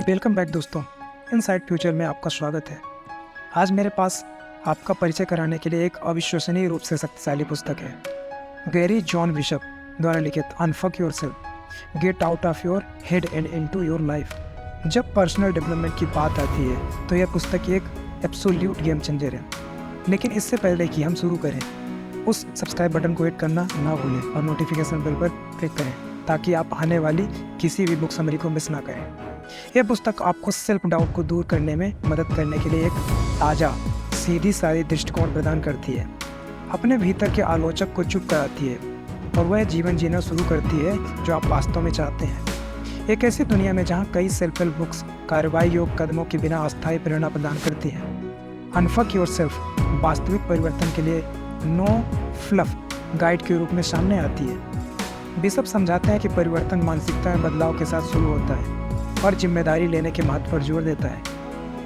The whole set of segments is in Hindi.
वेलकम बैक दोस्तों। इनसाइड फ्यूचर में आपका स्वागत है। आज मेरे पास आपका परिचय कराने के लिए एक अविश्वसनीय रूप से शक्तिशाली पुस्तक है। गैरी जॉन बिशप द्वारा लिखित unfuck yourself, get out of your head and into your life. जब पर्सनल डेवलपमेंट की बात आती है तो यह पुस्तक एक एब्सोल्यूट गेम चेंजर है। लेकिन इससे पहले कि हम शुरू करें, उस सब्सक्राइब बटन को हिट करना ना भूलें और नोटिफिकेशन बेल पर क्लिक करें ताकि आप आने वाली किसी भी बुक समरी को मिस ना करें। यह पुस्तक आपको सेल्फ डाउट को दूर करने में मदद करने के लिए एक ताज़ा, सीधी सादी दृष्टिकोण प्रदान करती है। अपने भीतर के आलोचक को चुप कराती है और वह जीवन जीना शुरू करती है जो आप वास्तव में चाहते हैं। एक ऐसी दुनिया में जहां कई सेल्फ हेल्प बुक्स कार्रवाई योग कदमों के बिना अस्थायी प्रेरणा प्रदान करती हैं, अनफक योरसेल्फ वास्तविक परिवर्तन के लिए नो फ्लफ गाइड के रूप में सामने आती है। बिशप समझाते हैं कि परिवर्तन मानसिकता में बदलाव के साथ शुरू होता है और जिम्मेदारी लेने के महत्व पर जोर देता है।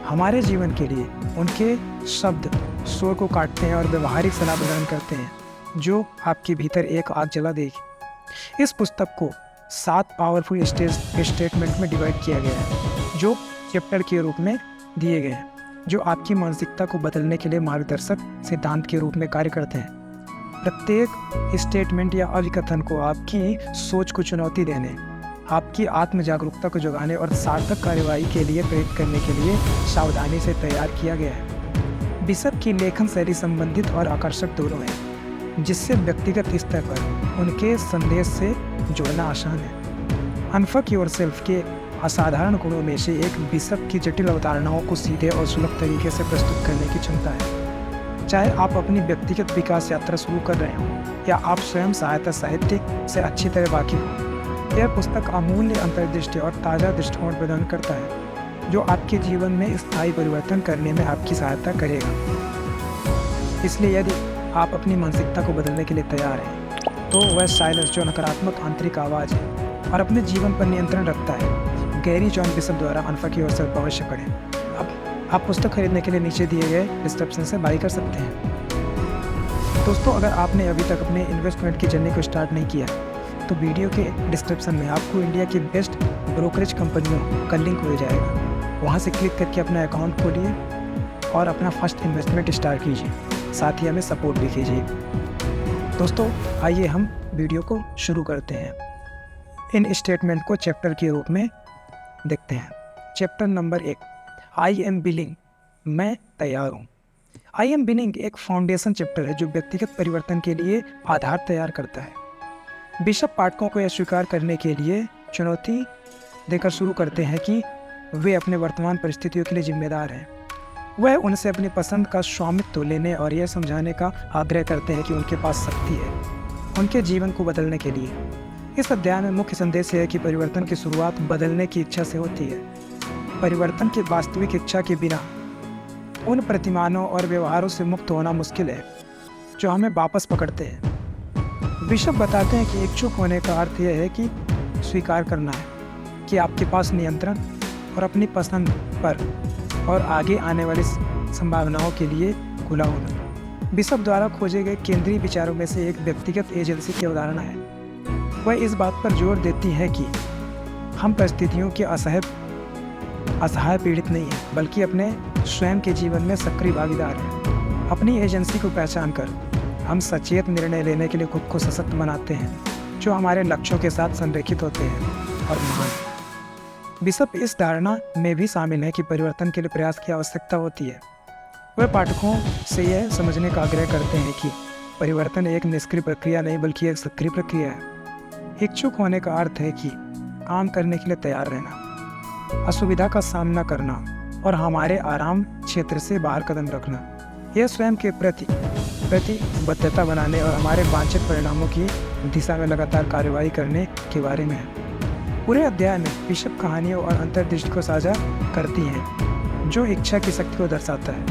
हमारे जीवन के लिए उनके शब्द स्वर को काटते हैं और व्यवहारिक सलाह प्रदान करते हैं जो आपके भीतर एक आग जला देगी। इस पुस्तक को 7 पावरफुल स्टेटमेंट में डिवाइड किया गया है जो चैप्टर के रूप में दिए गए हैं, जो आपकी मानसिकता को बदलने के लिए मार्गदर्शक सिद्धांत के रूप में कार्य करते हैं। प्रत्येक स्टेटमेंट या अभिकथन को आपकी सोच को चुनौती देने, आपकी आत्म जागरूकता को जगाने और सार्थक कार्यवाही के लिए प्रेरित करने के लिए सावधानी से तैयार किया गया है। बिशप की लेखन शैली संबंधित और आकर्षक दोनों है, जिससे व्यक्तिगत स्तर पर उनके संदेश से जोड़ना आसान है। अनफक योरसेल्फ के असाधारण गुणों में से एक बिशप की जटिल अवधारणाओं को सीधे और सुलभ तरीके से प्रस्तुत करने की क्षमता है। चाहे आप अपनी व्यक्तिगत विकास यात्रा शुरू कर रहे हों या आप स्वयं सहायता साहित्य से अच्छी तरह वाकिफ हों, यह पुस्तक अमूल्य अंतर्दृष्टि और ताज़ा दृष्टिकोण प्रदान करता है जो आपके जीवन में स्थायी परिवर्तन करने में आपकी सहायता करेगा। इसलिए यदि आप अपनी मानसिकता को बदलने के लिए तैयार हैं तो वह साइलेंस जो नकारात्मक आंतरिक आवाज़ है और अपने जीवन पर नियंत्रण रखता है, गैरी जॉन बिशप द्वारा अनफक योरसेल्फ अवश्य पढ़ें। अब आप पुस्तक खरीदने के लिए नीचे दिए गए डिस्क्रिप्शन से बाई कर सकते हैं। दोस्तों, अगर आपने अभी तक अपने इन्वेस्टमेंट की जर्नी को स्टार्ट नहीं किया तो वीडियो के डिस्क्रिप्शन में आपको इंडिया की बेस्ट ब्रोकरेज कंपनियों का लिंक मिल जाएगा। वहां से क्लिक करके अपना अकाउंट खोलिए और अपना फर्स्ट इन्वेस्टमेंट स्टार्ट कीजिए, साथ ही हमें सपोर्ट भी कीजिए। दोस्तों, आइए हम वीडियो को शुरू करते हैं। इन स्टेटमेंट को चैप्टर के रूप में देखते हैं। Chapter number 1, I am willing, मैं तैयार हूँ। आई एम विलिंग एक फाउंडेशन चैप्टर है जो व्यक्तिगत परिवर्तन के लिए आधार तैयार करता है। बिशप पाठकों को यह स्वीकार करने के लिए चुनौती देकर शुरू करते हैं कि वे अपने वर्तमान परिस्थितियों के लिए जिम्मेदार हैं। वह उनसे अपनी पसंद का स्वामित्व लेने और यह समझाने का आग्रह करते हैं कि उनके पास शक्ति है उनके जीवन को बदलने के लिए। इस अध्याय में मुख्य संदेश है कि परिवर्तन की शुरुआत बदलने की इच्छा से होती है। परिवर्तन की वास्तविक इच्छा के बिना उन प्रतिमानों और व्यवहारों से मुक्त होना मुश्किल है जो हमें वापस पकड़ते हैं। बिशप बताते हैं कि इच्छुक होने का अर्थ यह है कि स्वीकार करना है कि आपके पास नियंत्रण और अपनी पसंद पर और आगे आने वाली संभावनाओं के लिए खुला होना। बिशप द्वारा खोजे गए केंद्रीय विचारों में से एक व्यक्तिगत एजेंसी की अवधारणा है। वह इस बात पर जोर देती है कि हम परिस्थितियों के असहाय पीड़ित नहीं हैं, बल्कि अपने स्वयं के जीवन में सक्रिय भागीदार हैं। अपनी एजेंसी को पहचान कर हम सचेत निर्णय लेने के लिए खुद को सशक्त बनाते हैं जो हमारे लक्ष्यों के साथ संरेखित होते हैं और महान। बिशप इस धारणा में भी शामिल है कि परिवर्तन के लिए प्रयास की आवश्यकता होती है। वह पाठकों से यह समझने का आग्रह करते हैं कि परिवर्तन एक निष्क्रिय प्रक्रिया नहीं बल्कि एक सक्रिय प्रक्रिया है। इच्छुक होने का अर्थ है कि काम करने के लिए तैयार रहना, असुविधा का सामना करना और हमारे आराम क्षेत्र से बाहर कदम रखना। यह स्वयं के प्रति प्रतिबद्धता बनाने और हमारे वांछित परिणामों की दिशा में लगातार कार्यवाही करने के बारे में है। पूरे अध्याय में बिशप कहानियों और अंतर्दृष्टि को साझा करती हैं जो इच्छा की शक्ति को दर्शाता है।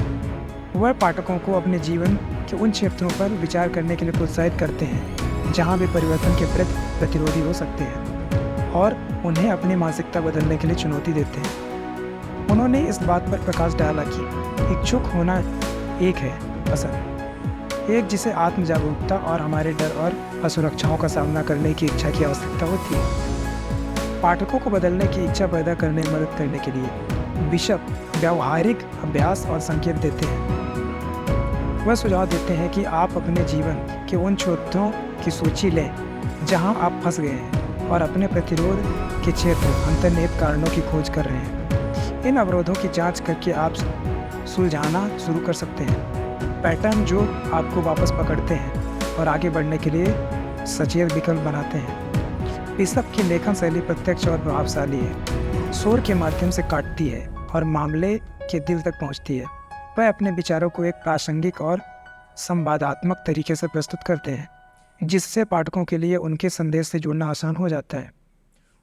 वह पाठकों को अपने जीवन के उन क्षेत्रों पर विचार करने के लिए प्रोत्साहित करते हैं जहां वे परिवर्तन के प्रति प्रतिरोधी हो सकते हैं और उन्हें अपनी मानसिकता बदलने के लिए चुनौती देते हैं। उन्होंने इस बात पर प्रकाश डाला कि इच्छुक होना एक है पसंद, एक जिसे आत्म जागरूकता और हमारे डर और असुरक्षाओं का सामना करने की इच्छा की आवश्यकता होती है। पाठकों को बदलने की इच्छा पैदा करने में मदद करने के लिए बिशप व्यावहारिक अभ्यास और संकेत देते हैं। वह सुझाव देते हैं कि आप अपने जीवन के उन क्षेत्रों की सूची लें जहां आप फंस गए हैं और अपने प्रतिरोध के क्षेत्र अंतर्निहित कारणों की खोज कर रहे हैं। इन अवरोधों की जांच करके आप सुलझाना शुरू कर सकते हैं पैटर्न जो आपको वापस पकड़ते हैं और आगे बढ़ने के लिए सचेत विकल्प बनाते हैं। बिशप की लेखन शैली प्रत्यक्ष और प्रभावशाली है, शोर के माध्यम से काटती है और मामले के दिल तक पहुंचती है। वह अपने विचारों को एक प्रासंगिक और संवादात्मक तरीके से प्रस्तुत करते हैं, जिससे पाठकों के लिए उनके संदेश से जुड़ना आसान हो जाता है।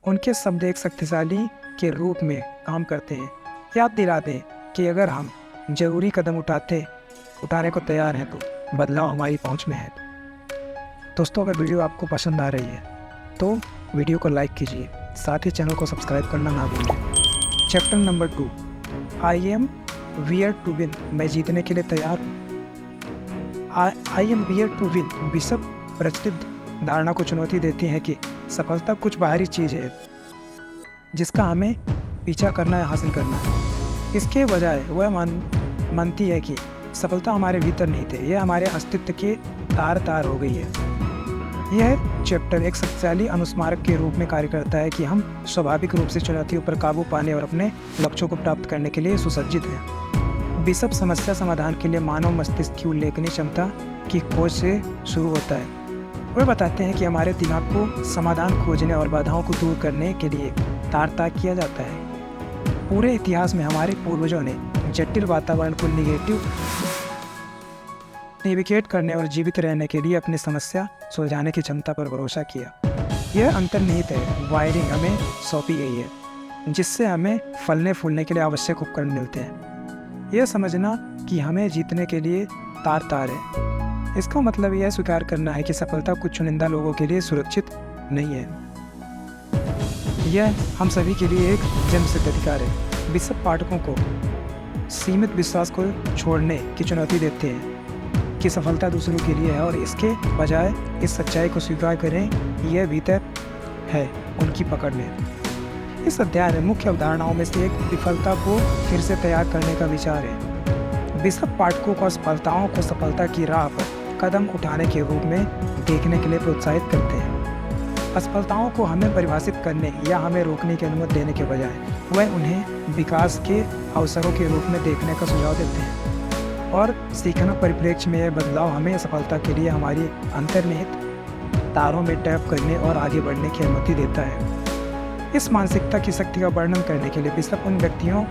उनके शब्द एक शक्तिशाली के रूप में काम करते हैं। याद दिला दें कि अगर हम जरूरी कदम उठाने को तैयार हैं तो बदलाव हमारी पहुंच में है। दोस्तों, अगर वीडियो आपको पसंद आ रही है तो वीडियो को लाइक कीजिए, साथ ही चैनल को सब्सक्राइब करना ना भूलें। Chapter number 2, I am wired to win, मैं जीतने के लिए तैयार हूँ। I am wired to win Bishop प्रचलित धारणा को चुनौती देती है कि सफलता कुछ बाहरी चीज़ है जिसका हमें पीछा करना है, हासिल करना है। इसके बजाय वह मानती है कि सफलता हमारे भीतर नहीं थे, यह हमारे अस्तित्व के तार हो गई है। यह चैप्टर एक शक्तिशाली अनुस्मारक के रूप में कार्य करता है कि हम स्वाभाविक रूप से चुनौतियों पर काबू पाने और अपने लक्ष्यों को प्राप्त करने के लिए सुसज्जित हैं। बिशप समस्या समाधान के लिए मानव मस्तिष्क की उल्लेखनीय क्षमता की खोज से शुरू होता है। वे बताते हैं कि हमारे दिमाग को समाधान खोजने और बाधाओं को दूर करने के लिए तार किया जाता है। पूरे इतिहास में हमारे पूर्वजों ने जटिल वातावरण को नेविगेट करने और जीवित रहने के लिए अपनी समस्या सुलझाने की क्षमता पर भरोसा किया। यह अंतर्निहित है वायरिंग हमें सौंपी गई है, जिससे हमें फलने फूलने के लिए आवश्यक उपकरण मिलते हैं। यह समझना कि हमें जीतने के लिए तार है, इसका मतलब यह स्वीकार करना है कि सफलता कुछ चुनिंदा लोगों के लिए सुरक्षित नहीं है, यह हम सभी के लिए एक जन्मसिद्ध अधिकार है। बिशप पाठकों को सीमित विश्वास को छोड़ने की चुनौती देते हैं कि सफलता दूसरों के लिए है और इसके बजाय इस सच्चाई को स्वीकार करें कि यह भीतर है, उनकी पकड़ में। इस अध्याय में मुख्य अवधारणाओं में से एक विफलता को फिर से तैयार करने का विचार है। बिशप पाठकों को असफलताओं को सफलता की राह पर कदम उठाने के रूप में देखने के लिए प्रोत्साहित करते हैं। असफलताओं को हमें परिभाषित करने या हमें रोकने की अनुमति देने के बजाय वह उन्हें विकास के अवसरों के रूप में देखने का सुझाव देते हैं और सीखना परिप्रेक्ष्य में यह बदलाव हमें सफलता के लिए हमारी अंतर्निहित तारों में टैप करने और आगे बढ़ने की अनुमति देता है। इस मानसिकता की शक्ति का वर्णन करने के लिए बिशप उन व्यक्तियों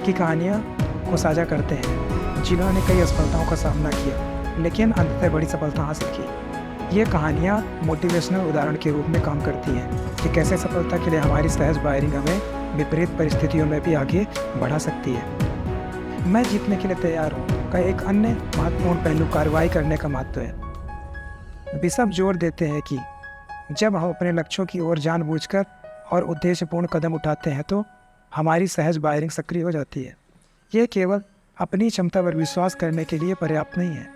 की कहानियाँ को साझा करते हैं जिन्होंने कई असफलताओं का सामना किया लेकिन अंततः बड़ी सफलता हासिल की। ये कहानियाँ मोटिवेशनल उदाहरण के रूप में काम करती हैं कि कैसे सफलता के लिए हमारी सहज वायरिंग हमें विपरीत परिस्थितियों में भी आगे बढ़ा सकती है। मैं जीतने के लिए तैयार हूँ का एक अन्य महत्वपूर्ण पहलू कार्रवाई करने का महत्व है। बिशप जोर देते हैं कि जब हम अपने लक्ष्यों की ओर जानबूझकर और उद्देश्यपूर्ण कदम उठाते हैं तो हमारी सहज वायरिंग सक्रिय हो जाती है। यह केवल अपनी क्षमता पर विश्वास करने के लिए पर्याप्त नहीं है,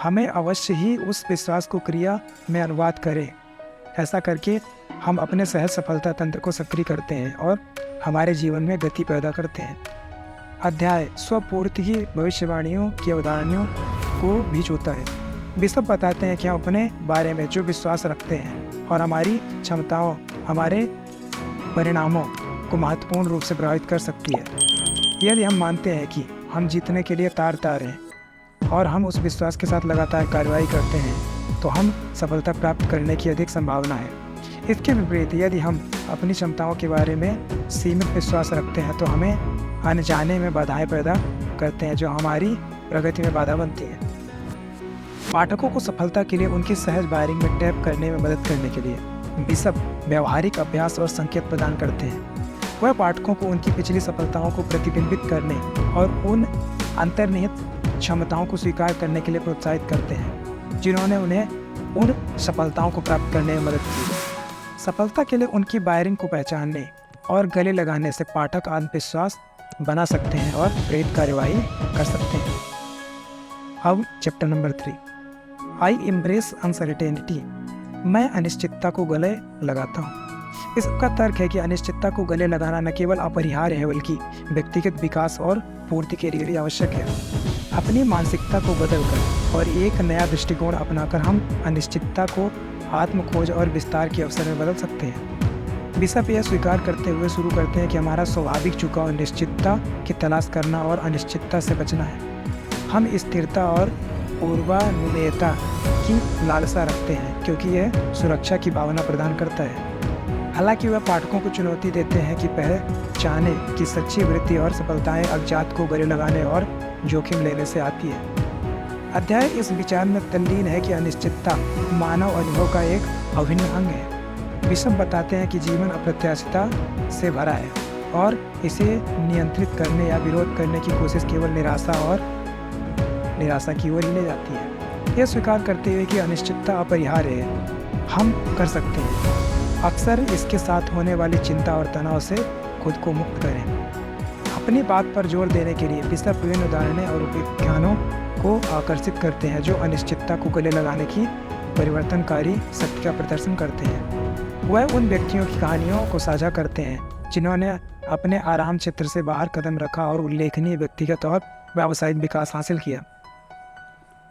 हमें अवश्य ही उस विश्वास को क्रिया में अनुवाद करें। ऐसा करके हम अपने सहज सफलता तंत्र को सक्रिय करते हैं और हमारे जीवन में गति पैदा करते हैं। अध्याय स्वपूर्ति की भविष्यवाणियों की अवधारणाओं को भी छूता है। बिशप बताते हैं कि हम अपने बारे में जो विश्वास रखते हैं और हमारी क्षमताओं हमारे परिणामों को महत्वपूर्ण रूप से प्रभावित कर सकती है। यदि हम मानते हैं कि हम जीतने के लिए तार हैं और हम उस विश्वास के साथ लगातार कार्रवाई करते हैं तो हम सफलता प्राप्त करने की अधिक संभावना है। इसके विपरीत यदि हम अपनी क्षमताओं के बारे में सीमित विश्वास रखते हैं तो हमें अनजाने में बाधाएं पैदा करते हैं जो हमारी प्रगति में बाधा बनती हैं। पाठकों को सफलता के लिए उनकी सहज वायरिंग में टैप करने में मदद करने के लिए बिशप व्यावहारिक अभ्यास और संकेत प्रदान करते हैं। वह पाठकों को उनकी पिछली सफलताओं को प्रतिबिंबित करने और उन अंतर्निहित क्षमताओं को स्वीकार करने के लिए प्रोत्साहित करते हैं जिन्होंने उन्हें उन सफलताओं को प्राप्त करने में मदद की। सफलता के लिए उनकी वायरिंग को पहचानने और गले लगाने से पाठक आत्मविश्वास बना सकते हैं और प्रेरित कार्यवाही कर सकते हैं। अब चैप्टर नंबर 3, आई एम्ब्रेस अनसर्टेनिटी, मैं अनिश्चितता को गले लगाता हूँ। इसका तर्क है कि अनिश्चितता को गले लगाना न केवल अपरिहार्य है बल्कि व्यक्तिगत विकास और पूर्ति के लिए भी आवश्यक है। अपनी मानसिकता को बदलकर और एक नया दृष्टिकोण अपनाकर हम अनिश्चितता को आत्मखोज और विस्तार के अवसर में बदल सकते हैं। बिशप यह स्वीकार करते हुए शुरू करते हैं कि हमारा स्वाभाविक झुकाव निश्चितता की तलाश करना और अनिश्चितता से बचना है। हम स्थिरता और पूर्वानुमेयता की लालसा रखते हैं क्योंकि यह सुरक्षा की भावना प्रदान करता है। हालांकि वह पाठकों को चुनौती देते हैं कि पहचाने कि सच्ची वृद्धि और सफलताएं अज्ञात को गले लगाने और जोखिम लेने से आती है। अध्याय इस विचार में तल्लीन है कि अनिश्चितता मानव अनुभव का एक अभिन्न अंग है। बिशप बताते हैं कि जीवन अप्रत्याशितता से भरा है और इसे नियंत्रित करने या विरोध करने की कोशिश केवल निराशा की ओर ही ले जाती है। यह स्वीकार करते हुए कि अनिश्चितता अपरिहार्य है, हम कर सकते हैं। अक्सर इसके साथ होने वाली चिंता और तनाव से खुद को मुक्त करें। अपनी बात पर जोर देने के लिए बिशप विभिन्न उदाहरणों और व्याख्यानों को आकर्षित करते हैं जो अनिश्चितता को गले लगाने की परिवर्तनकारी शक्ति का प्रदर्शन करते हैं। वह उन व्यक्तियों की कहानियों को साझा करते हैं जिन्होंने अपने आराम क्षेत्र से बाहर कदम रखा और उल्लेखनीय व्यक्तिगत और व्यावसायिक विकास हासिल किया।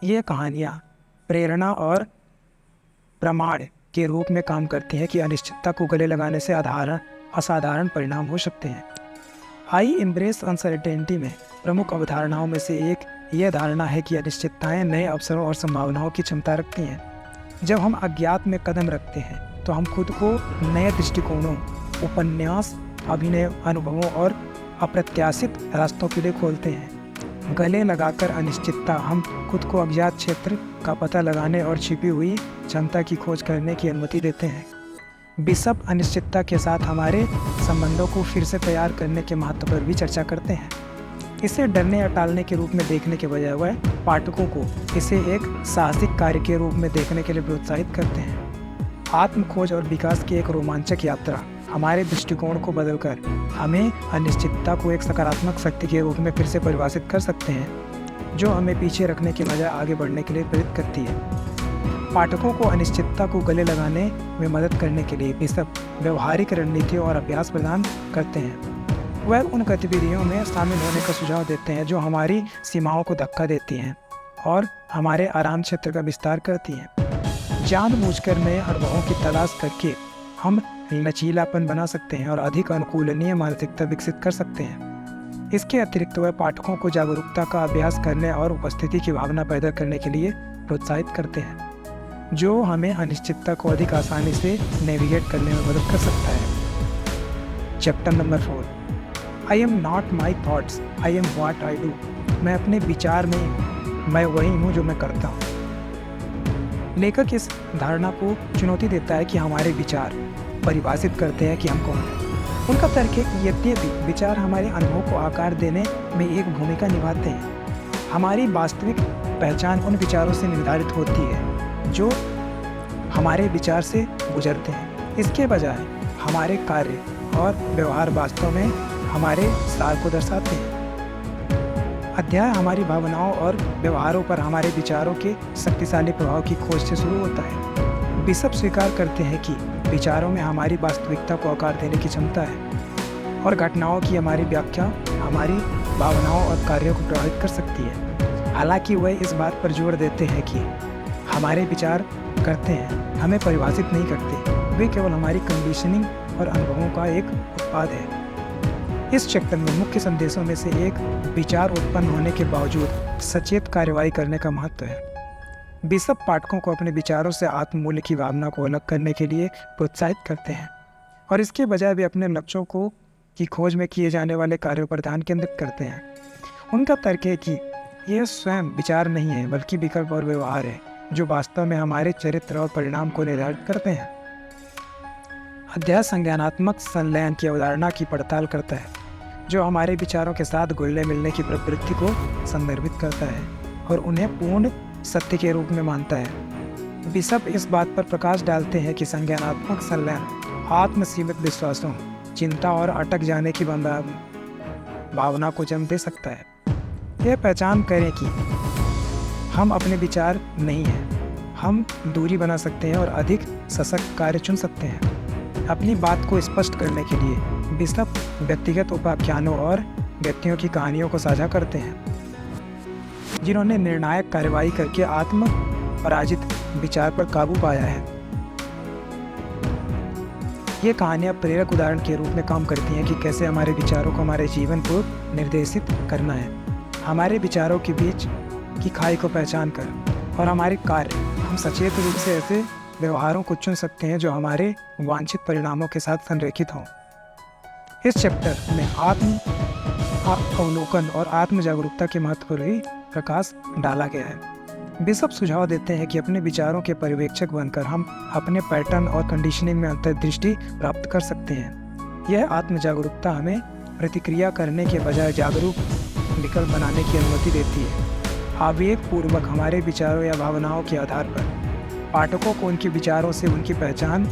ये कहानियाँ प्रेरणा और प्रमाण के रूप में काम करती हैं कि अनिश्चितता को गले लगाने से असाधारण परिणाम हो सकते हैं। आई एम्ब्रेस अनसर्टेनिटी में प्रमुख अवधारणाओं में से एक यह धारणा है कि अनिश्चितताएं नए अवसरों और संभावनाओं की क्षमता रखती हैं। जब हम अज्ञात में कदम रखते हैं तो हम खुद को नए दृष्टिकोणों, उपन्यास, अभिनय अनुभवों और अप्रत्याशित रास्तों के लिए खोलते हैं। गले लगाकर अनिश्चितता हम खुद को अज्ञात क्षेत्र का पता लगाने और छिपी हुई क्षमता की खोज करने की अनुमति देते हैं। बिशप अनिश्चितता के साथ हमारे संबंधों को फिर से तैयार करने के महत्व पर भी चर्चा करते हैं। इसे डरने या टालने के रूप में देखने के बजाय वह पाठकों को इसे एक साहसिक कार्य के रूप में देखने के लिए प्रोत्साहित करते हैं। आत्मखोज और विकास की एक रोमांचक यात्रा हमारे दृष्टिकोण को बदलकर हमें अनिश्चितता को एक सकारात्मक शक्ति के रूप में फिर से परिभाषित कर सकते हैं जो हमें पीछे रखने के बजाय आगे बढ़ने के लिए प्रेरित करती है। पाठकों को अनिश्चितता को गले लगाने में मदद करने के लिए बिशप व्यवहारिक रणनीतियों और अभ्यास प्रदान करते हैं। वह उन गतिविधियों में शामिल होने का सुझाव देते हैं जो हमारी सीमाओं को धक्का देती हैं और हमारे आराम क्षेत्र का विस्तार करती हैं। जानबूझकर नए अनुभवों की तलाश करके हम लचीलापन बना सकते हैं और अधिक अनुकूलनीय मानसिकता विकसित कर सकते हैं। इसके अतिरिक्त वह पाठकों को जागरूकता का अभ्यास करने और उपस्थिति की भावना पैदा करने के लिए प्रोत्साहित करते हैं जो हमें अनिश्चितता को अधिक आसानी से नेविगेट करने में मदद कर सकता है। Chapter number 4, I am not my thoughts, I am what I do. मैं अपने विचार नहीं, मैं वही हूँ जो मैं करता हूँ। लेखक इस धारणा को चुनौती देता है कि हमारे विचार परिभाषित करते हैं कि हम कौन हैं। उनका तर्क है कि यद्यपि विचार हमारे अनुभव को आकार देने में एक भूमिका निभाते हैं, हमारी वास्तविक पहचान उन विचारों से निर्धारित होती है जो हमारे विचार से गुजरते हैं। इसके बजाय हमारे कार्य और व्यवहार वास्तव में हमारे सार को दर्शाते हैं। अध्याय हमारी भावनाओं और व्यवहारों पर हमारे विचारों के शक्तिशाली प्रभाव की खोज से शुरू होता है। बिशप स्वीकार करते हैं कि विचारों में हमारी वास्तविकता को आकार देने की क्षमता है और घटनाओं की हमारी व्याख्या हमारी भावनाओं और कार्यों को प्रभावित कर सकती है। हालांकि वह इस बात पर जोर देते हैं कि हमारे विचार करते हैं, हमें परिभाषित नहीं करते, वे केवल हमारी कंडीशनिंग और अनुभवों का एक उत्पाद है। इस चैप्टर में मुख्य संदेशों में से एक विचार उत्पन्न होने के बावजूद सचेत कार्रवाई करने का महत्व है। बिशप पाठकों को अपने विचारों से आत्ममूल्य की भावना को अलग करने के लिए प्रोत्साहित करते हैं और इसके बजाय वे अपने लक्ष्यों को की खोज में किए जाने वाले कार्यों पर ध्यान केंद्रित करते हैं। उनका तर्क है कि यह स्वयं विचार नहीं है बल्कि विकल्प और व्यवहार है जो वास्तव में हमारे चरित्र और परिणाम को निर्धारित करते हैं। अध्याय संज्ञानात्मक संलयन की अवधारणा की पड़ताल करता है जो हमारे विचारों के साथ घुलने मिलने की प्रवृत्ति को संदर्भित करता है और उन्हें पूर्ण सत्य के रूप में मानता है। बिशप इस बात पर प्रकाश डालते हैं कि संज्ञानात्मक संलयन आत्मसीमित विश्वासों, चिंता और अटक जाने की भावना को जन्म दे सकता है। यह पहचान करें कि हम अपने विचार नहीं हैं, हम दूरी बना सकते हैं और अधिक सशक्त कार्य चुन सकते हैं। अपनी बात को स्पष्ट करने के लिए बिशप व्यक्तिगत उपाख्यानों और व्यक्तियों की कहानियों को साझा करते हैं, जिन्होंने निर्णायक कार्रवाई करके आत्म पराजित विचार पर काबू पाया है। ये कहानियाँ प्रेरक उदाहरण के रूप में काम करती हैं कि कैसे हमारे विचारों को हमारे जीवन को निर्देशित करना है। हमारे विचारों के बीच की खाई को पहचान कर और हमारे कार्य हम सचेत रूप से ऐसे व्यवहारों को चुन सकते हैं जो हमारे वांछित परिणामों के साथ संरेखित हों। इस चैप्टर में आत्म अवलोकन और आत्म जागरूकता के महत्व पर भी प्रकाश डाला गया है। बिशप सुझाव देते हैं कि अपने विचारों के पर्यवेक्षक बनकर हम अपने पैटर्न और कंडीशनिंग में अंतर्दृष्टि प्राप्त कर सकते हैं। यह आत्म जागरूकता हमें प्रतिक्रिया करने के बजाय जागरूक विकल्प बनाने की अनुमति देती है। आवेग पूर्वक हमारे विचारों या भावनाओं के आधार पर पाठकों को उनके विचारों से उनकी पहचान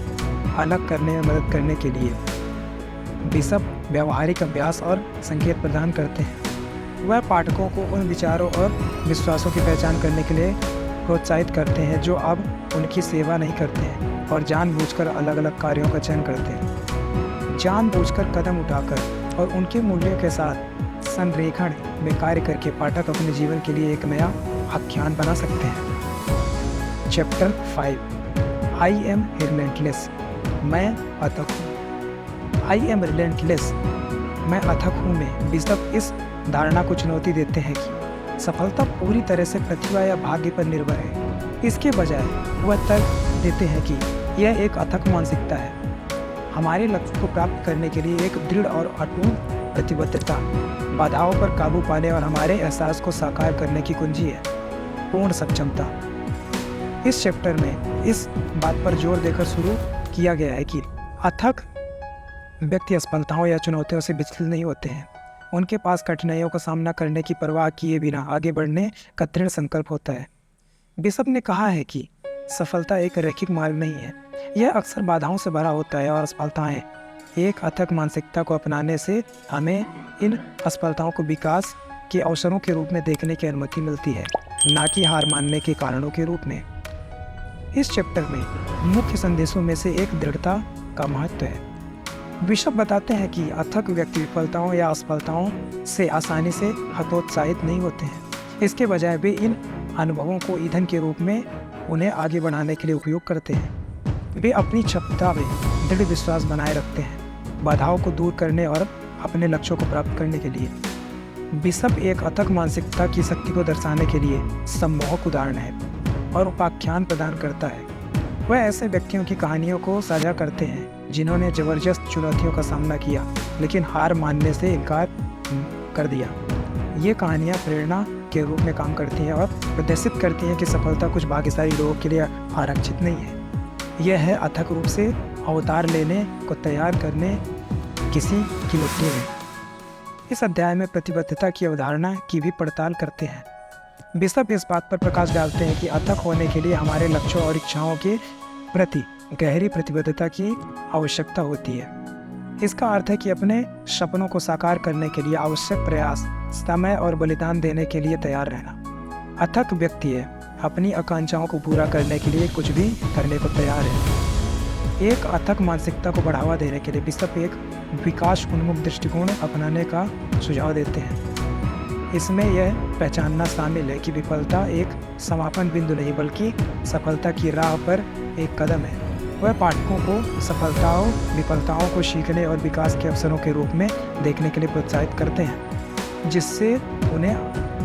अलग करने में मदद करने के लिए बिशप व्यावहारिक अभ्यास और संकेत प्रदान करते हैं। वह पाठकों को उन विचारों और विश्वासों की पहचान करने के लिए प्रोत्साहित करते हैं जो अब उनकी सेवा नहीं करते हैं और जानबूझकर अलग अलग कार्यों का चयन करते हैं। जानबूझकर कदम उठाकर और उनके मूल्यों के साथ संरेखण में कार्य करके पाठक अपने जीवन के लिए एक नया आख्यान बना सकते हैं। चैप्टर 5 आई एम रिलेंटलेस, मैं अथक हूँ। आई एम रिलेंटलेस, मैं अथक हूँ में बिशप इस धारणा को चुनौती देते हैं कि सफलता पूरी तरह से प्रतिभा या भाग्य पर निर्भर है। इसके बजाय वह तर्क देते हैं कि यह एक अथक मानसिकता है। हमारे लक्ष्य को प्राप्त करने के लिए एक दृढ़ और अटूट प्रतिबद्धता बाधाओं पर काबू पाने और हमारे एहसास को साकार करने की कुंजी है। पूर्ण सक्षमता। इस चैप्टर में इस बात पर जोर देकर शुरू किया गया है कि अथक व्यक्ति असफलताओं या चुनौतियों से विचलित नहीं होते हैं। उनके पास कठिनाइयों का सामना करने की परवाह किए बिना आगे बढ़ने का दृढ़ संकल्प होता है। बिशप ने कहा है कि सफलता एक रैखिक मार्ग नहीं है, यह अक्सर बाधाओं से भरा होता है और असफलताएं एक अथक मानसिकता को अपनाने से हमें इन असफलताओं को विकास के अवसरों के रूप में देखने की अनुमति मिलती है, न कि हार मानने के कारणों के रूप में। इस चैप्टर में मुख्य संदेशों में से एक दृढ़ता का महत्व है। बिशप बताते हैं कि अथक व्यक्ति विफलताओं या असफलताओं से आसानी से हतोत्साहित नहीं होते हैं। इसके बजाय वे इन अनुभवों को ईंधन के रूप में उन्हें आगे बढ़ाने के लिए उपयोग करते हैं। वे अपनी क्षमता में दृढ़ विश्वास बनाए रखते हैं, बाधाओं को दूर करने और अपने लक्ष्यों को प्राप्त करने के लिए। बिशप एक अथक मानसिकता की शक्ति को दर्शाने के लिए सम्मोहक उदाहरण है और उपाख्यान प्रदान करता है। वह ऐसे व्यक्तियों की कहानियों को साझा करते हैं जिन्होंने जबरदस्त चुनौतियों का सामना किया लेकिन हार मानने से इनकार कर दिया। ये कहानियाँ प्रेरणा के रूप में काम करती हैं और प्रदर्शित करती हैं कि सफलता कुछ भाग्यशाली लोगों के लिए आरक्षित नहीं है। यह है अथक रूप से अवतार लेने को तैयार करने किसी की मिट्टी में। इस अध्याय में प्रतिबद्धता की अवधारणा की भी पड़ताल करते हैं। बिशप इस बात पर प्रकाश डालते हैं कि अथक होने के लिए हमारे लक्ष्यों और इच्छाओं के प्रति गहरी प्रतिबद्धता की आवश्यकता होती है। इसका अर्थ है कि अपने सपनों को साकार करने के लिए आवश्यक प्रयास, समय और बलिदान देने के लिए तैयार रहना। अथक व्यक्ति है अपनी आकांक्षाओं को पूरा करने के लिए कुछ भी करने को तैयार है। एक अथक मानसिकता को बढ़ावा देने के लिए बिशप एक विकास उन्मुख दृष्टिकोण अपनाने का सुझाव देते हैं। इसमें यह पहचानना शामिल है कि विफलता एक समापन बिंदु नहीं बल्कि सफलता की राह पर एक कदम है। वह पाठकों को सफलताओं, विफलताओं को सीखने और विकास के अवसरों के रूप में देखने के लिए प्रोत्साहित करते हैं, जिससे उन्हें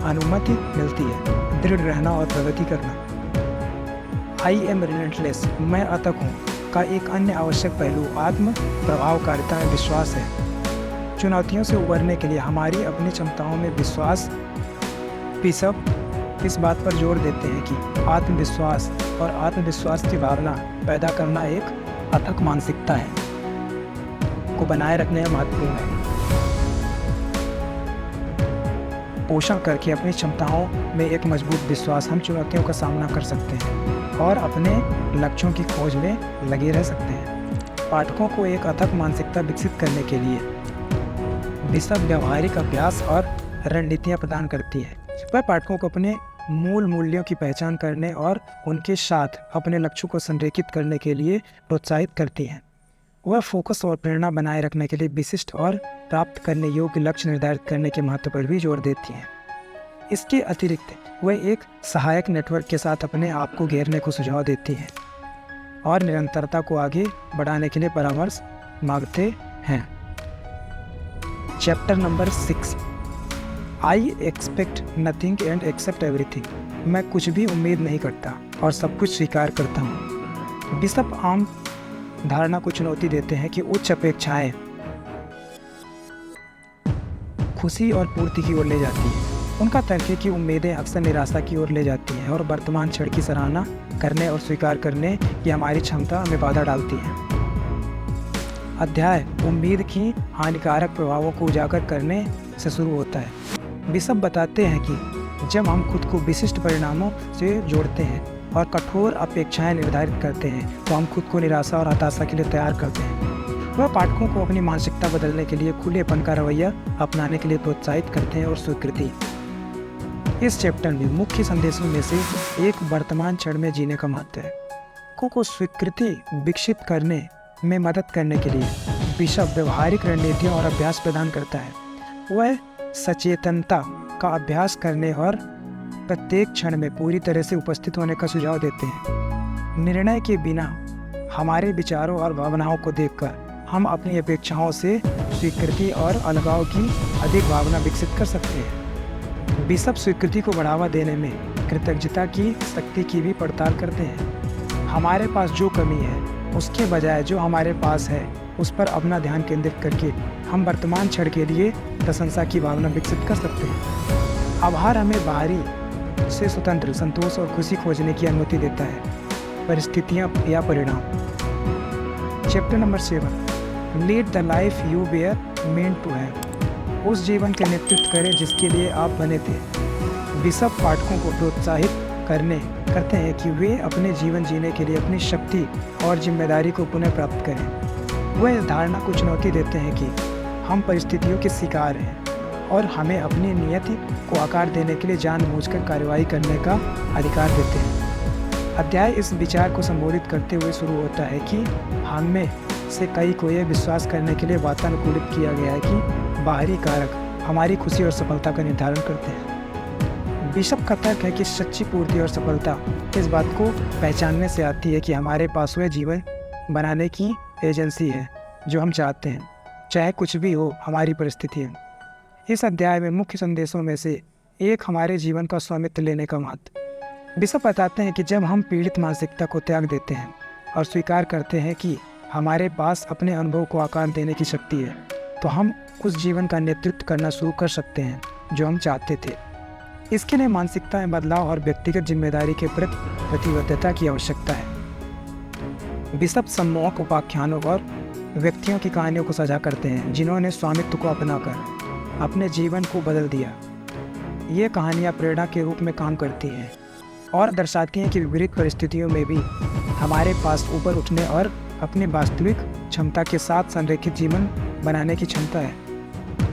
अनुमति मिलती है दृढ़ रहना और प्रगति करना। आई एम रिलेंटलेस, मैं अथक हूँ का एक अन्य आवश्यक पहलू आत्म प्रभावकारिता में विश्वास है। चुनौतियों से उबरने के लिए हमारी अपनी क्षमताओं में विश्वास। बिशप इस बात पर जोर देते हैं कि आत्मविश्वास और आत्मविश्वास की भावना पैदा करना एक अथक मानसिकता है को बनाए रखने में महत्वपूर्ण है। पोषण करके अपनी क्षमताओं में एक मजबूत विश्वास हम चुनौतियों का सामना कर सकते हैं और अपने लक्ष्यों की खोज में लगे रह सकते हैं। पाठकों को एक अथक मानसिकता विकसित करने के लिए बिशप व्यावहारिक अभ्यास और रणनीतियाँ प्रदान करती है। वह पाठकों को अपने मूल मूल्यों की पहचान करने और उनके साथ अपने लक्ष्यों को संरेखित करने के लिए प्रोत्साहित करती हैं। वह फोकस और प्रेरणा बनाए रखने के लिए विशिष्ट और प्राप्त करने योग्य लक्ष्य निर्धारित करने के महत्व पर भी जोर देती हैं। इसके अतिरिक्त वह एक सहायक नेटवर्क के साथ अपने आप को घेरने को सुझाव देती हैं और निरंतरता को आगे बढ़ाने के लिए परामर्श मांगते हैं। Chapter number 6, I expect nothing and accept everything. मैं कुछ भी उम्मीद नहीं करता और सब कुछ स्वीकार करता हूँ। बिशप आम धारणा को चुनौती देते हैं कि उच्च अपेक्षाएं खुशी और पूर्ति की ओर ले जाती हैं। उनका तर्क है कि उम्मीदें अक्सर निराशा की ओर ले जाती हैं और वर्तमान क्षण की सराहना करने और स्वीकार करने की हमारी क्षमता में बाधा डालती हैं। अध्याय उम्मीद की हानिकारक प्रभावों को उजागर करने से शुरू होता है। बिशप बताते हैं कि जब हम खुद को विशिष्ट परिणामों से जोड़ते हैं और कठोर अपेक्षाएं निर्धारित करते हैं तो हम खुद को निराशा और हताशा के लिए तैयार करते हैं। वह पाठकों को अपनी मानसिकता बदलने के लिए खुलेपन का रवैया अपनाने के लिए प्रोत्साहित करते हैं और स्वीकृति। इस चैप्टर में मुख्य संदेशों में से एक वर्तमान क्षण में जीने का महत्व है। को स्वीकृति विकसित करने में मदद करने के लिए बिशप व्यवहारिक रणनीतियों और अभ्यास प्रदान करता है। वह सचेतनता का अभ्यास करने और प्रत्येक क्षण में पूरी तरह से उपस्थित होने का सुझाव देते हैं। निर्णय के बिना हमारे विचारों और भावनाओं को देखकर हम अपनी अपेक्षाओं से स्वीकृति और अलगाव की अधिक भावना विकसित कर सकते हैं। बिशप स्वीकृति को बढ़ावा देने में कृतज्ञता की शक्ति की भी पड़ताल करते हैं। हमारे पास जो कमी है उसके बजाय जो हमारे पास है उस पर अपना ध्यान केंद्रित करके हम वर्तमान क्षण के लिए प्रशंसा की भावना विकसित कर सकते हैं। आभार हमें बाहरी से स्वतंत्र संतोष और खुशी खोजने की अनुमति देता है, परिस्थितियाँ या परिणाम। Chapter number 7, lead the life you were meant to have. उस जीवन का नेतृत्व करें जिसके लिए आप बने थे। बिशप पाठकों को प्रोत्साहित करते हैं कि वे अपने जीवन जीने के लिए अपनी शक्ति और जिम्मेदारी को पुनः प्राप्त करें। वह इस धारणा को चुनौती देते हैं कि हम परिस्थितियों के शिकार हैं और हमें अपनी नियति को आकार देने के लिए जानबूझकर कार्रवाई करने का अधिकार देते हैं। अध्याय इस विचार को संबोधित करते हुए शुरू होता है कि हम में से कई को यह विश्वास करने के लिए वातानुकूलित किया गया है कि बाहरी कारक हमारी खुशी और सफलता का निर्धारण करते हैं। बिशप का तर्क है कि सच्ची पूर्ति और सफलता इस बात को पहचानने से आती है कि हमारे पास वह जीवन बनाने की एजेंसी है जो हम चाहते हैं, चाहे कुछ भी हो हमारी परिस्थिति है। इस अध्याय में मुख्य संदेशों में से एक हमारे जीवन का स्वामित्व लेने का महत्व। बिशप बताते हैं कि जब हम पीड़ित मानसिकता को त्याग देते हैं और स्वीकार करते हैं कि हमारे पास अपने अनुभव को आकार देने की शक्ति है तो हम उस जीवन का नेतृत्व करना शुरू कर सकते हैं जो हम चाहते थे। इसके लिए मानसिकता में बदलाव और व्यक्तिगत जिम्मेदारी के प्रति प्रतिबद्धता की आवश्यकता है। बिशप सम्मोहक उपाख्यानों और व्यक्तियों की कहानियों को साझा करते हैं जिन्होंने स्वामित्व को अपनाकर अपने जीवन को बदल दिया। ये कहानियाँ प्रेरणा के रूप में काम करती हैं और दर्शाती हैं कि विपरीत परिस्थितियों में भी हमारे पास ऊपर उठने और अपने वास्तविक क्षमता के साथ संरेखित जीवन बनाने की क्षमता है।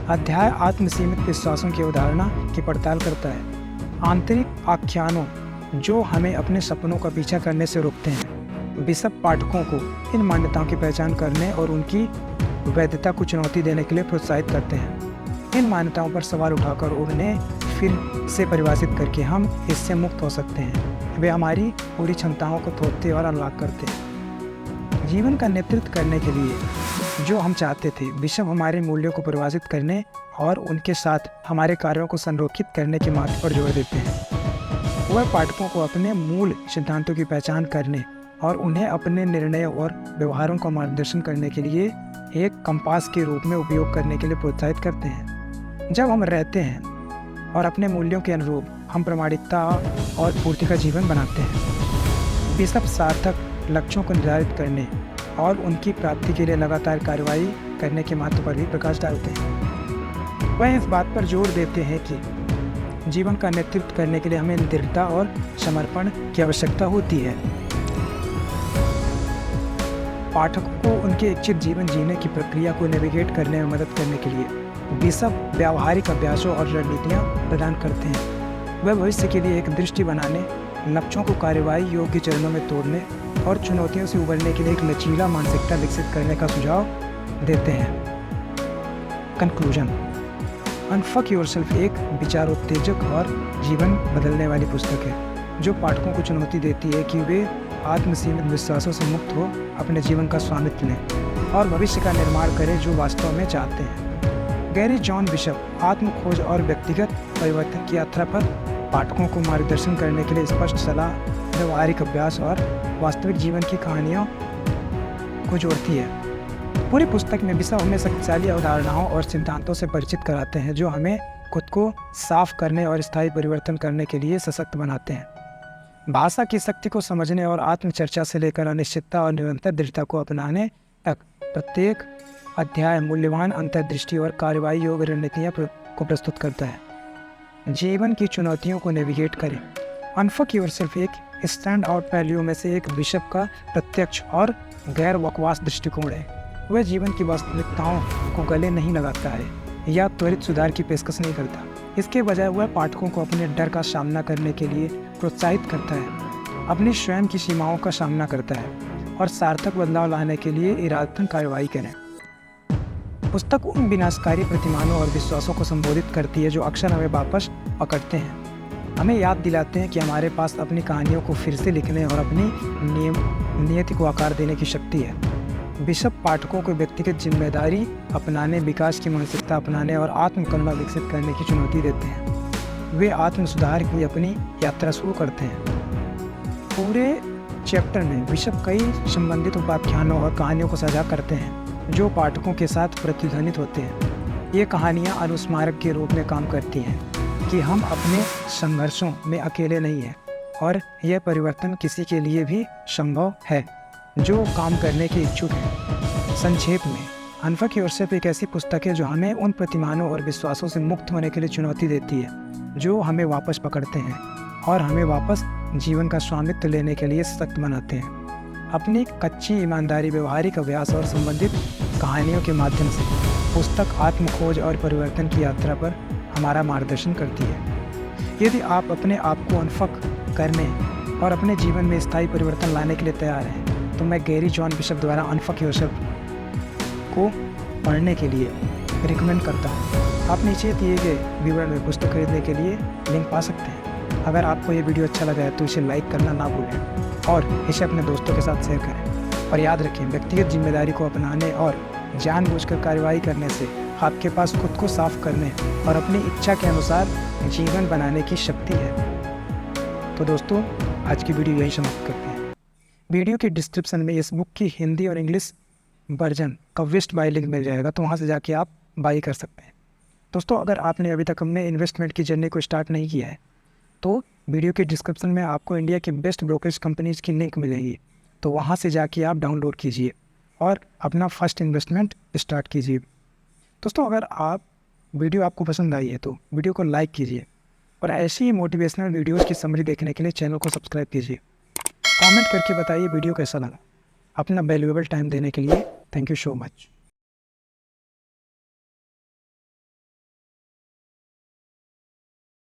अध्याय आत्मसीमित विश्वासों की अवधारणा की पड़ताल करता है। आंतरिक आख्यानों जो हमें अपने सपनों का पीछा करने से रोकते हैं। बिशप पाठकों को इन मान्यताओं की पहचान करने और उनकी वैधता को चुनौती देने के लिए प्रोत्साहित करते हैं। इन मान्यताओं पर सवाल उठाकर उन्हें फिर से परिभाषित करके हम इससे मुक्त हो सकते हैं। वे हमारी पूरी क्षमताओं को थोपते और अनलॉक करते हैं। जीवन का नेतृत्व करने के लिए जो हम चाहते थे, बिशप हमारे मूल्यों को परिभाषित करने और उनके साथ हमारे कार्यों को संरेखित करने के महत्व पर जोर देते हैं। वह पाठकों को अपने मूल सिद्धांतों की पहचान करने और उन्हें अपने निर्णयों और व्यवहारों का मार्गदर्शन करने के लिए एक कंपास के रूप में उपयोग करने के लिए प्रोत्साहित करते हैं। जब हम रहते हैं और अपने मूल्यों के अनुरूप हम प्रामाणिकता और पूर्ति का जीवन बनाते हैं। बिशप सार्थक लक्ष्यों को निर्धारित करने और उनकी प्राप्ति के लिए लगातार कार्रवाई करने के महत्व पर भी प्रकाश डालते हैं। वह इस बात पर जोर देते हैं कि जीवन का नेतृत्व करने के लिए हमें दृढ़ता और समर्पण की आवश्यकता होती है। पाठकों को उनके इच्छित जीवन जीने की प्रक्रिया को नेविगेट करने में मदद करने के लिए बिशप व्यावहारिक अभ्यासों और रणनीतियाँ प्रदान करते हैं। वह भविष्य के लिए एक दृष्टि बनाने लक्ष्यों को कार्रवाई योग्य चरणों में तोड़ने और चुनौतियों से उबरने के लिए एक लचीला मानसिकता विकसित करने का सुझाव देते हैं। कंक्लूजन। अनफक योरसेल्फ एक विचारोत्तेजक और जीवन बदलने वाली पुस्तक है जो पाठकों को चुनौती देती है कि वे आत्मसीमित विश्वासों से मुक्त हो अपने जीवन का स्वामित्व लें और भविष्य का निर्माण करें जो वास्तव में चाहते हैं। गैरी जॉन बिशप आत्म खोज और व्यक्तिगत परिवर्तन की यात्रा पर पाठकों को मार्गदर्शन करने के लिए स्पष्ट सलाह, व्यवहारिक अभ्यास और वास्तविक जीवन की कहानियों को जोड़ती है। पूरी पुस्तक में बिशप हमें शक्तिशाली अवधारणाओं और सिद्धांतों से परिचित कराते हैं जो हमें खुद को साफ करने और स्थायी परिवर्तन करने के लिए सशक्त बनाते हैं। भाषा की शक्ति को समझने और आत्मचर्चा से लेकर अनिश्चितता और निरंतर दृढ़ता को अपनाने तक प्रत्येक अध्याय मूल्यवान अंतर्दृष्टि और कार्रवाई योग्य रणनीतियाँ को प्रस्तुत करता है। जीवन की चुनौतियों को नेविगेट करें। अनफक योरसेल्फ एक स्टैंड आउट पहलुओं में से एक बिशप का प्रत्यक्ष और गैर बकवास दृष्टिकोण है। वह जीवन की वास्तविकताओं को गले नहीं लगाता है या त्वरित सुधार की पेशकश नहीं करता। इसके बजाय वह पाठकों को अपने डर का सामना करने के लिए प्रोत्साहित करता है, अपनी स्वयं की सीमाओं का सामना करता है और सार्थक बदलाव लाने के लिए इरादतन कार्रवाई करें। पुस्तक उन विनाशकारी प्रतिमानों और विश्वासों को संबोधित करती है जो अक्सर हमें वापस पकड़ते हैं, हमें याद दिलाते हैं कि हमारे पास अपनी कहानियों को फिर से लिखने और अपनी नियति को आकार देने की शक्ति है। बिशप पाठकों को व्यक्तिगत जिम्मेदारी अपनाने, विकास की मानसिकता अपनाने और आत्मकरुणा विकसित करने की चुनौती देते हैं। वे आत्म सुधार की अपनी यात्रा शुरू करते हैं। पूरे चैप्टर में बिशप कई संबंधित उपाख्यानों और कहानियों को साझा करते हैं जो पाठकों के साथ प्रतिध्वनित होते हैं। ये कहानियाँ अनुस्मारक के रूप में काम करती हैं कि हम अपने संघर्षों में अकेले नहीं हैं और यह परिवर्तन किसी के लिए भी संभव है जो काम करने के इच्छुक है। संक्षेप में, अनफक योरसेल्फ एक ऐसी पुस्तक है जो हमें उन प्रतिमानों और विश्वासों से मुक्त होने के लिए चुनौती देती है जो हमें वापस पकड़ते हैं और हमें वापस जीवन का स्वामित्व लेने के लिए सशक्त बनाते हैं। अपनी कच्ची ईमानदारी, व्यवहारिक अभ्यास और संबंधित कहानियों के माध्यम से पुस्तक आत्मखोज और परिवर्तन की यात्रा पर हमारा मार्गदर्शन करती है। यदि आप अपने आप को अनफक करने और अपने जीवन में स्थायी परिवर्तन लाने के लिए तैयार हैं तो मैं गैरी जॉन बिशप द्वारा अनफक योरसेल्फ को पढ़ने के लिए रिकमेंड करता हूँ। आप नीचे दिए गए विवरण में पुस्तक खरीदने के लिए लिंक पा सकते हैं। अगर आपको ये वीडियो अच्छा लगा है तो इसे लाइक करना ना भूलें और इसे अपने दोस्तों के साथ शेयर करें। और याद रखें, व्यक्तिगत जिम्मेदारी को अपनाने और जानबूझकर कार्रवाई करने से आपके पास खुद को साफ करने और अपनी इच्छा के अनुसार जीवन बनाने की शक्ति है। तो दोस्तों, आज की वीडियो यही समाप्त करते हैं। वीडियो के डिस्क्रिप्शन में इस बुक की हिंदी और इंग्लिश वर्जन का वेस्ट बाय लिंक मिल जाएगा, तो वहाँ से जाके आप बाई कर सकते हैं। दोस्तों, अगर आपने अभी तक अपने इन्वेस्टमेंट की जर्नी को स्टार्ट नहीं किया है तो वीडियो के डिस्क्रिप्शन में आपको इंडिया की बेस्ट ब्रोकरेज कंपनीज़ की लिंक मिलेगी, तो वहाँ से जाके आप डाउनलोड कीजिए और अपना फर्स्ट इन्वेस्टमेंट स्टार्ट कीजिए। दोस्तों, अगर वीडियो आपको पसंद आई है तो वीडियो को लाइक कीजिए और ऐसी ही मोटिवेशनल वीडियोज़ की समरी देखने के लिए चैनल को सब्सक्राइब कीजिए। कमेंट करके बताइए वीडियो कैसा लगा। अपना वैल्यूएबल टाइम देने के लिए थैंक यू सो मच।